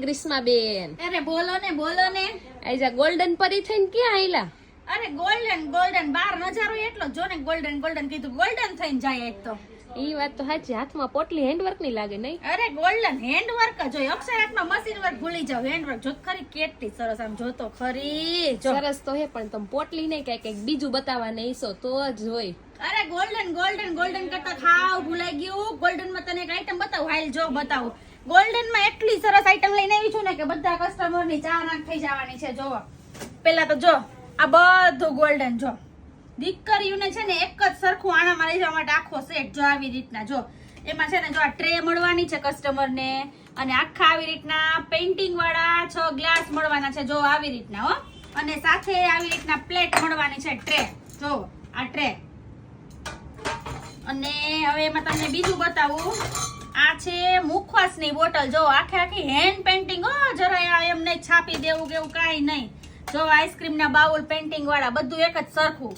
ગ્રીષ્મા બેન. અરે બોલો ને આજા ગોલ્ડન પરી થઈને ક્યાં આયલા? અરે ગોલ્ડન બાર નજારો એટલો જો ને ગોલ્ડન કીધું ગોલ્ડન થઈને જાય એક તો ઈ વાત તો સાચી. હાથમાં પોટલી હેન્ડવર્ક ની લાગે નહીં? અરે ગોલ્ડન હેન્ડવર્ક જો અક્ષર હાથમાં મશીન વર્ક ભૂલી જાવ હેન્ડવર્ક જો ખરી કેટલી સરસ આમ જોતો ખરી જો સરસ તો હે પણ તમે પોટલી નહીં કઈક બીજું બતાવવા નહીં ઈસો તો જ હોય. અરે ગોલ્ડન કરતા ખાવ ભૂલાઈ ગયું. ગોલ્ડન માં તને એક આઈટમ બતાવું હાલ જો બતાવું. ગોલ્ડન માં એટલી સરસ આઈટમ લઈને આવી છું ને કે બધા કસ્ટમર ની ચા નાક થઈ જવાની છે. જો પેલા તો જો આ બધું ગોલ્ડન જો દીકરીઓને છે ને એક જ સરખું આણામાં લઈ જવા માટે આખો સેટ જો આવી રીતના જો એમાં છે ને જો આ ટ્રે મળવાની છે કસ્ટમર ને અને આખા આવી રીતના પેઇન્ટિંગ વાળા 6 ગ્લાસ મળવાના છે જો આવી રીતના હો અને સાથે આવી રીતના પ્લેટ મળવાની છે ટ્રે જો આ ટ્રે અને હવે એમાં તમને બીજું બતાવું આ છે મુખવાસની બોટલ જો આખી હેન્ડ પેઇન્ટિંગ હો જરા એમ નહીં છાપી દેવું કે એવું કાંઈ નહીં જો આઈસ્ક્રીમ ના બાઉલ પેઇન્ટિંગ વાળા બધું એક જ સરખું.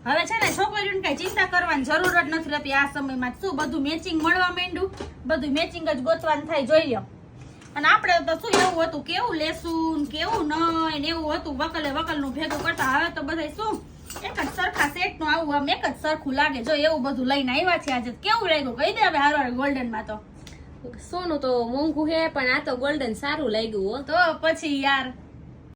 હવે છે ને છોકરીઓને કઈ ચિંતા કરવાની જરૂર જ નથી રહેતી આ સમયમાં શું બધું મેચિંગ મળવા માંડ્યું બધું મેચિંગ જ ગોતવાનું થાય જોઈ લો. અને આપણે તો શું એવું હતું કેવું લેશું કેવું નહીં એવું હતું વકલનું ભેગું કરતા હવે તો બધા શું એક જ સરખા સેટ નું આવું આમ એક જ સરખું લાગે જો એવું બધું લઈને આવ્યા છે આજે કેવું લાગ્યું કહી દે હવે હારો ગોલ્ડન માં તો સોનું તો મોંઘું હે પણ આ તો ગોલ્ડન સારું લાગ્યું હો. તો પછી યાર